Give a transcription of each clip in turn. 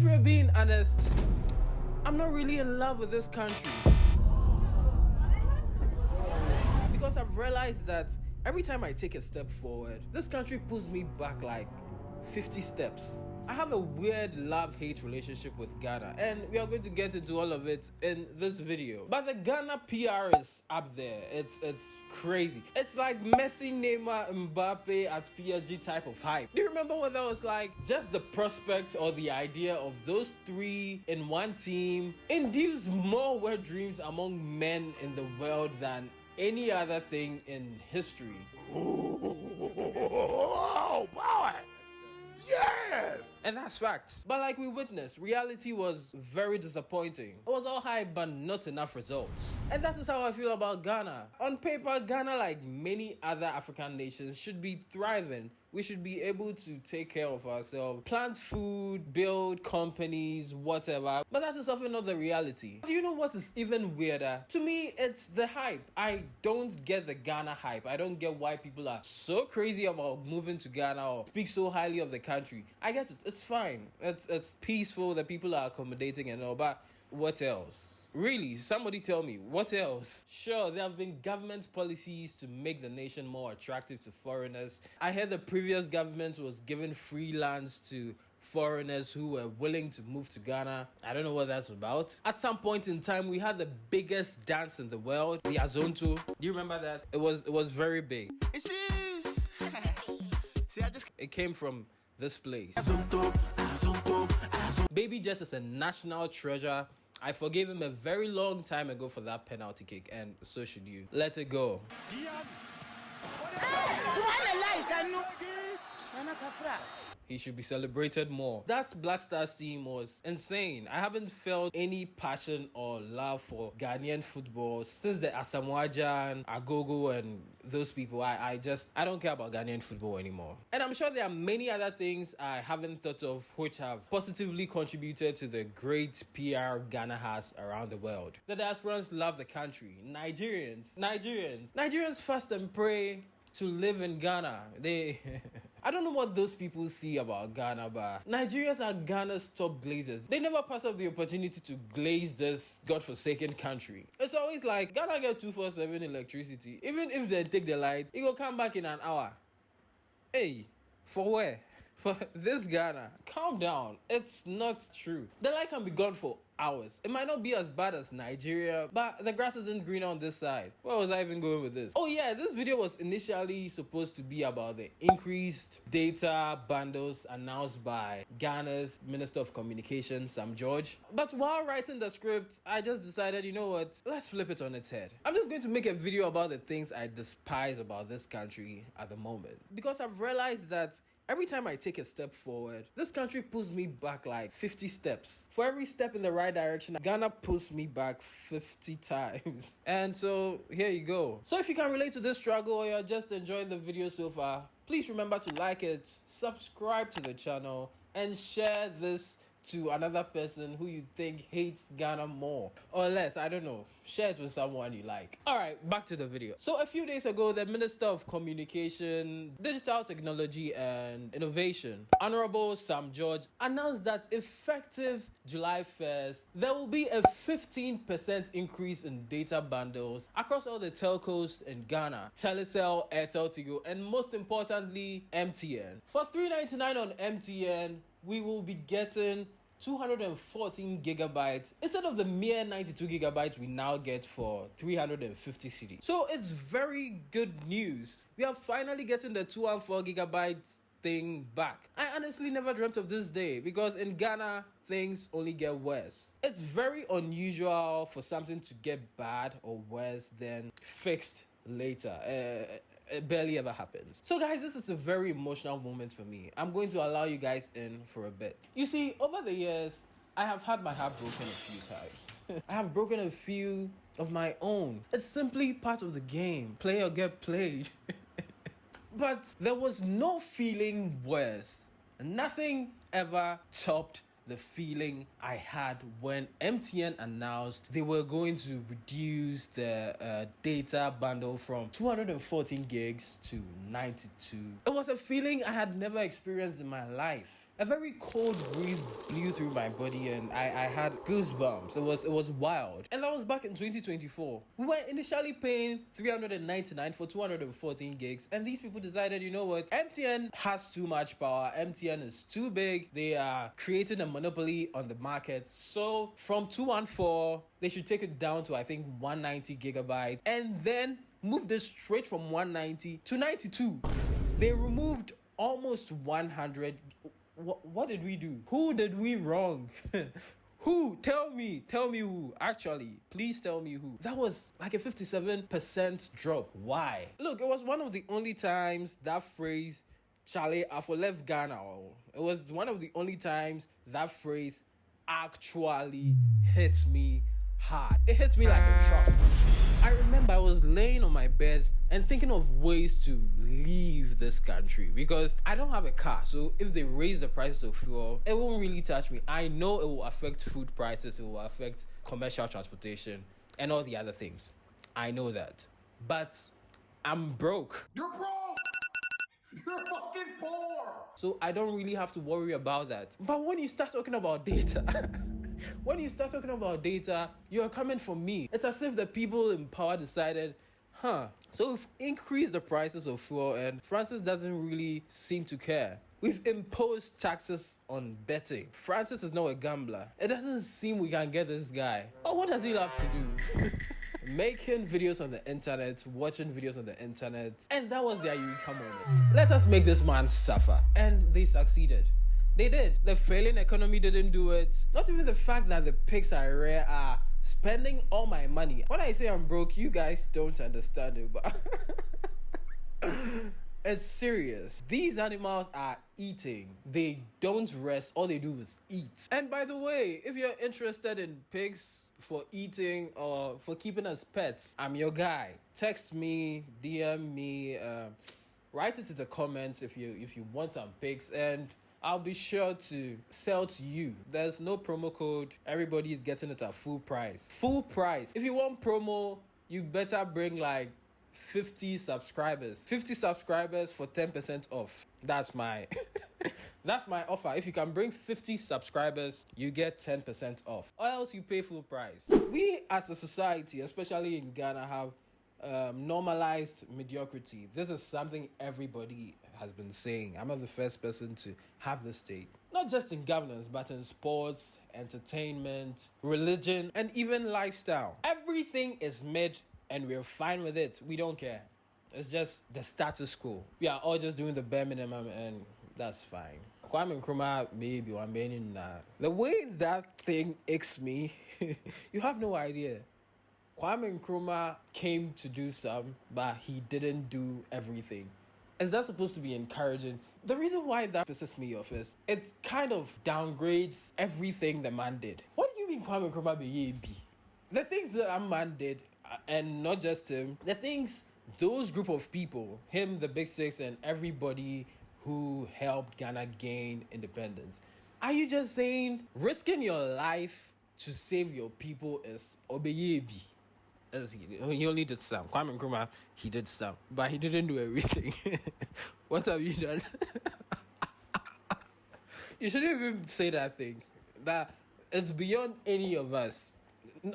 if we're being honest, I'm not really in love with this country. Because I've realized that every time I take a step forward, this country pulls me back like 50 steps. I have a weird love-hate relationship with Ghana, and we are going to get into all of it in this video. But the Ghana PR is up there. It's crazy. It's like Messi, Neymar, Mbappe at PSG type of hype. Do you remember what that was like? Just the prospect or the idea of those three in one team induced more wet dreams among men in the world than any other thing in history. Oh, boy! Yeah! And that's facts. But like we witnessed, reality was very disappointing. It was all hype but not enough results. And that is how I feel about Ghana. On paper, Ghana, like many other African nations, should be thriving. We should be able to take care of ourselves, plant food, build companies, whatever. But that is often not the reality. Do you know what is even weirder? To me, it's the hype. I don't get the Ghana hype. I don't get why people are so crazy about moving to Ghana or speak so highly of the country. I get it. It's fine. It's peaceful. The people are accommodating and all. But what else? Really, somebody tell me, what else? Sure, there have been government policies to make the nation more attractive to foreigners. I heard the previous government was giving free lands to foreigners who were willing to move to Ghana. I don't know what that's about. At some point in time, we had the biggest dance in the world, the Azonto. Do you remember that? It was very big. It came from this place. Baby Jet is a national treasure. I forgave him a very long time ago for that penalty kick, and so should you. Let it go. He should be celebrated more. That Black Stars team was insane. I haven't felt any passion or love for Ghanaian football since the Asamoah Agogo and those people. I don't care about Ghanaian football anymore. And I'm sure there are many other things I haven't thought of which have positively contributed to the great PR Ghana has around the world. The diasporans love the country. Nigerians fast and pray to live in Ghana. I don't know what those people see about Ghana, but Nigerians are Ghana's top glazers. They never pass up the opportunity to glaze this godforsaken country. It's always like, Ghana get 247 electricity. Even if they take the light, it will come back in an hour. Hey, for where? For this Ghana. Calm down. It's not true. The light can be gone for hours. It might not be as bad as Nigeria, but the grass isn't green on this side. Where was I even going with this? Oh yeah, this video was initially supposed to be about the increased data bundles announced by Ghana's Minister of Communication, Sam George. But while writing the script, I just decided, you know what? Let's flip it on its head. I'm just going to make a video about the things I despise about this country at the moment. Because I've realized that every time I take a step forward, this country pulls me back like 50 steps. For every step in the right direction, Ghana pulls me back 50 times. And so here you go. So if you can relate to this struggle or you're just enjoying the video so far, please remember to like it, subscribe to the channel, and share this to another person who you think hates Ghana more or less. I don't know. Share it with someone you like. Alright, back to the video. So a few days ago, the Minister of Communication, Digital Technology and Innovation, Honorable Sam George, announced that effective July 1st, there will be a 15% increase in data bundles across all the telcos in Ghana. Telecel, Airtel, Tigo, and most importantly, MTN. For $3.99 on MTN, we will be getting 214 gigabytes instead of the mere 92 gigabytes we now get for 350 cedis. So it's very good news. We are finally getting the 214 gigabytes thing back. I honestly never dreamt of this day because in Ghana, things only get worse. It's very unusual for something to get bad or worse than fixed later. It barely ever happens. So guys, this is a very emotional moment for me. I'm going to allow you guys in for a bit. You see, over the years, I have had my heart broken a few times. I have broken a few of my own. It's simply part of the game. Play or get played. But there was no feeling worse. Nothing ever topped the feeling I had when MTN announced they were going to reduce the data bundle from 214 gigs to 92. It was a feeling I had never experienced in my life. a very cold breeze blew through my body and I had goosebumps. It was wild. And that was back in 2024. We were initially paying $399 for 214 gigs, and these people decided, you know what, MTN has too much power, MTN is too big, they are creating a monopoly on the market. So from 214, they should take it down to I think 190 gigabytes and then move this straight from 190 to 92. They removed almost 100. What did we do? Who did we wrong? Who? Tell me who. Actually, please tell me who. That was like a 57% drop. Why? Look, it was one of the only times that phrase Chale Afo left Ghana. It was one of the only times that phrase actually hit me hard. It hit me like a truck. I remember I was laying on my bed and thinking of ways to leave this country because I don't have a car. So if they raise the prices of fuel, it won't really touch me. I know it will affect food prices, it will affect commercial transportation and all the other things. I know that. But I'm broke. You're broke! You're fucking poor! So I don't really have to worry about that. But when you start talking about data... When you start talking about data, you're coming for me. It's as if the people in power decided, so we've increased the prices of fuel and Francis doesn't really seem to care. We've imposed taxes on betting. Francis is now a gambler. It doesn't seem we can get this guy. Oh, what does he love to do? Making videos on the internet, watching videos on the internet. And that was their come on it. Let us make this man suffer. And they succeeded. They did. The failing economy didn't do it. Not even the fact that the pigs I rear are spending all my money. When I say I'm broke, you guys don't understand it, but it's serious. These animals are eating. They don't rest. All they do is eat. And by the way, if you're interested in pigs for eating or for keeping as pets, I'm your guy. Text me, DM me, write it in the comments if you want some pigs, and I'll be sure to sell to you. There's no promo code. Everybody is getting it at full price. Full price. If you want promo, you better bring like 50 subscribers. 50 subscribers for 10% off. That's my that's my offer. If you can bring 50 subscribers, you get 10% off. Or else you pay full price. We as a society, especially in Ghana, have normalized mediocrity. This is something everybody has been saying. I'm not the first person to have this take. Not just in governance, but in sports, entertainment, religion, and even lifestyle. Everything is mid and we're fine with it. We don't care. It's just the status quo. We are all just doing the bare minimum and that's fine. Kwame Nkrumah maybe one in the way that thing aches me, you have no idea. Kwame Nkrumah came to do some, but he didn't do everything. Is that supposed to be encouraging? The reason why that pisses me off is it kind of downgrades everything the man did. What do you mean Kwame Nkrumah be? The things that that man did, and not just him, the things those group of people, him, the Big Six, and everybody who helped Ghana gain independence. Are you just saying risking your life to save your people is obeyebi? He only did some. Kwame Nkrumah, he did some, but he didn't do everything. What have you done? You shouldn't even say that thing. That it's beyond any of us.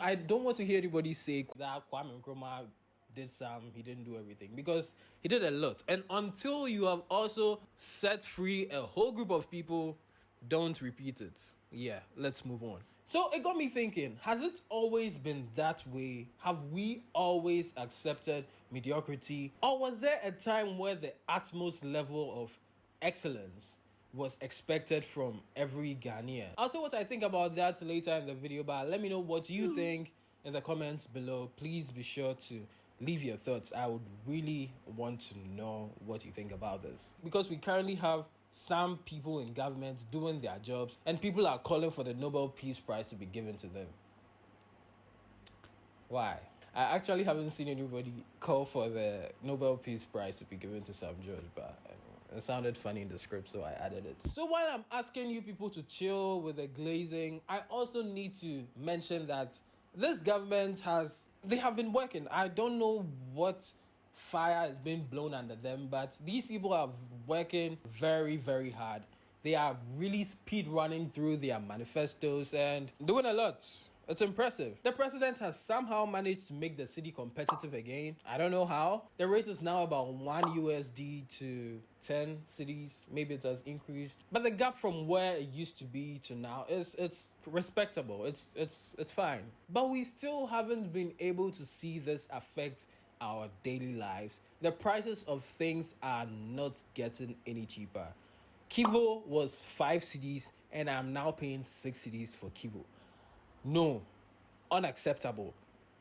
I don't want to hear anybody say that Kwame Nkrumah did some, he didn't do everything, because he did a lot. And until you have also set free a whole group of people, don't repeat it. Yeah, let's move on. So it got me thinking, has it always been that way? Have we always accepted mediocrity? Or was there a time where the utmost level of excellence was expected from every Ghanaian? I'll say what I think about that later in the video, but let me know what you think in the comments below. Please be sure to leave your thoughts. I would really want to know what you think about this, because we currently have some people in government doing their jobs and people are calling for the Nobel Peace Prize to be given to them. Why? I actually haven't seen anybody call for the Nobel Peace Prize to be given to some judge, but it sounded funny in the script, so I added it. So while I'm asking you people to chill with the glazing, I also need to mention that this government they have been working. I don't know what fire has been blown under them, but these people are working very, very hard. They are really speed running through their manifestos and doing a lot. It's impressive. The president has somehow managed to make the city competitive again. I don't know how. The rate is now about 1 USD to 10 cities. Maybe it has increased. But the gap from where it used to be to now it's respectable. It's fine. But we still haven't been able to see this affect our daily lives. The prices of things are not getting any cheaper. Kivo was 5 cities and I'm now paying 6 cities for Kivo. No, unacceptable.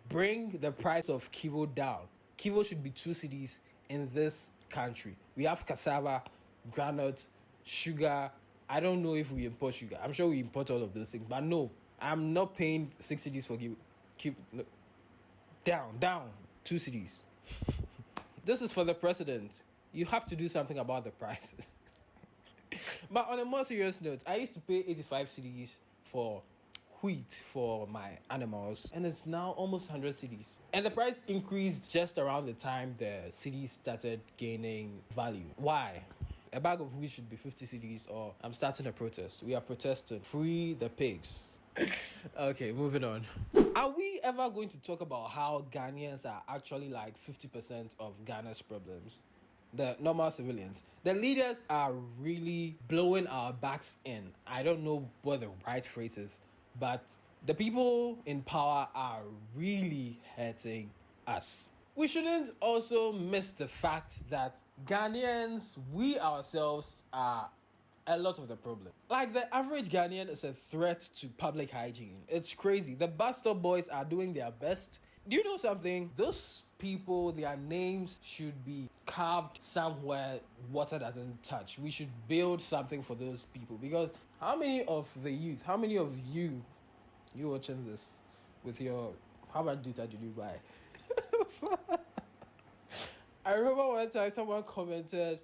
Bring the price of Kivo down. Kivo should be 2 cities in this country. We have cassava, granite, sugar. I don't know if we import sugar. I'm sure we import all of those things. But no, I'm not paying 6 cities for Kivo. No. Down. 2 cities. This is for the president. You have to do something about the prices. But on a more serious note, I used to pay 85 cities for wheat for my animals, and it's now almost 100 cities. And the price increased just around the time the cities started gaining value. Why? A bag of wheat should be 50 cities, or I'm starting a protest. We are protesting. Free the pigs. Okay, moving on. Are we ever going to talk about how Ghanaians are actually like 50% of Ghana's problems? The normal civilians. The leaders are really blowing our backs in. I don't know what the right phrase is, but the people in power are really hurting us. We shouldn't also miss the fact that Ghanaians, we ourselves, are a lot of the problem. Like, the average Ghanaian is a threat to public hygiene. It's crazy. The bus stop boys are doing their best. Do you know something? Those people, their names should be carved somewhere water doesn't touch. We should build something for those people, because how many of the youth, how many of you watching this with your, how much data did you buy? I remember one time someone commented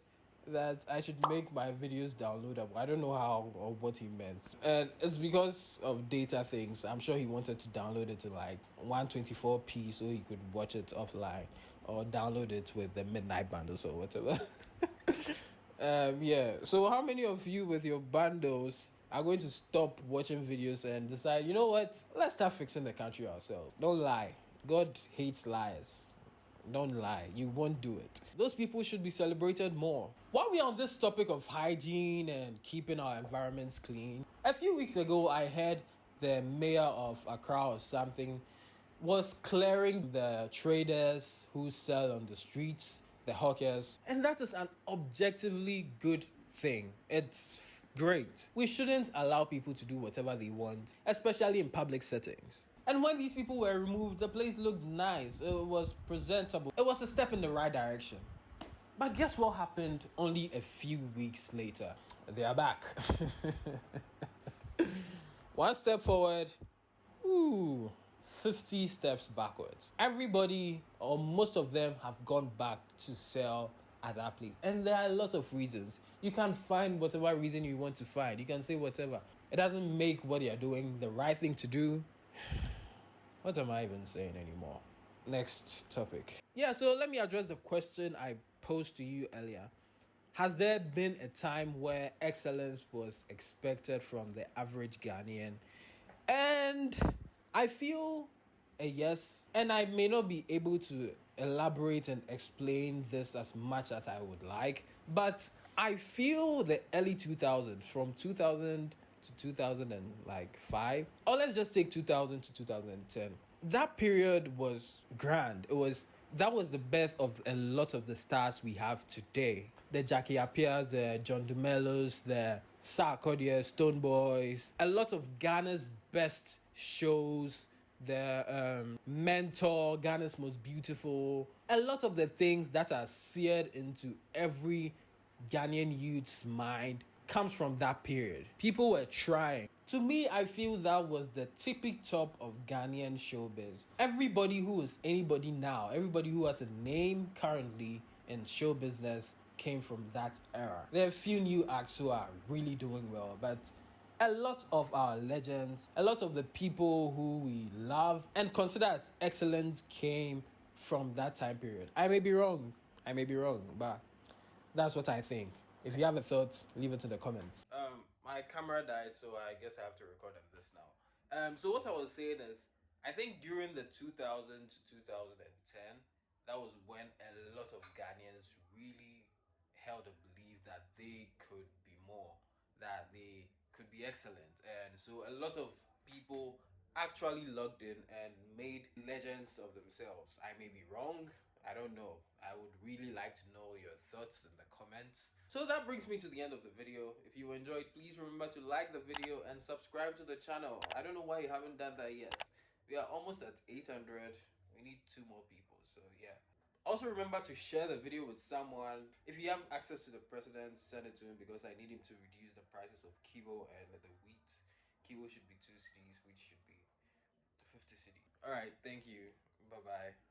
that I should make my videos downloadable. I don't know how or what he meant. And it's because of data things. I'm sure he wanted to download it to like 124p so he could watch it offline, or download it with the midnight bundles or whatever. Yeah. So how many of you with your bundles are going to stop watching videos and decide, you know what? Let's start fixing the country ourselves. Don't lie. God hates liars. Don't lie, you won't do it. Those people should be celebrated more. While we're on this topic of hygiene and keeping our environments clean, a few weeks ago I heard the mayor of Accra or something was clearing the traders who sell on the streets, the hawkers, and that is an objectively good thing. It's great. We shouldn't allow people to do whatever they want, especially in public settings. And when these people were removed, the place looked nice. It was presentable. It was a step in the right direction. But guess what happened only a few weeks later? They are back. One step forward, 50 steps backwards. Everybody, or most of them, have gone back to sell at that place. And there are a lot of reasons. You can find whatever reason you want to find. You can say whatever. It doesn't make what you're doing the right thing to do. What am I even saying anymore? Next topic. Yeah, so let me address the question I posed to you earlier. Has there been a time where excellence was expected from the average Ghanaian? And I feel a yes. And I may not be able to elaborate and explain this as much as I would like, but I feel the early 2000s, from 2000 to 2005, or let's just take 2000 to 2010. That period was grand. That was the birth of a lot of the stars we have today. The Jackie Appiahs, the John Dumelos, the Sarkodie, Stone Boys, a lot of Ghana's best shows, the Mentor, Ghana's Most Beautiful, a lot of the things that are seared into every Ghanaian youth's mind comes from that period. People were trying. To me, I feel that was the tippy top of Ghanaian showbiz. Everybody who is anybody now, everybody who has a name currently in show business came from that era. There are a few new acts who are really doing well, but a lot of our legends, a lot of the people who we love and consider as excellent came from that time period. I may be wrong, but that's what I think. If you have a thought, leave it in the comments. My camera died, so I guess I have to record on this now. So what I was saying is, I think during the 2000 to 2010, that was when a lot of Ghanaians really held a belief that they could be more, that they could be excellent, and so a lot of people actually logged in and made legends of themselves. I may be wrong. I don't know. I would really like to know your thoughts in the comments. So that brings me to the end of the video. If you enjoyed, please remember to like the video and subscribe to the channel. I don't know why you haven't done that yet. We are almost at 800. We need 2 more people, so yeah. Also remember to share the video with someone. If you have access to the president, send it to him because I need him to reduce the prices of kibo and the wheat. Kibo should be 2 cedis, which should be 50 cedis. Alright, thank you. Bye bye.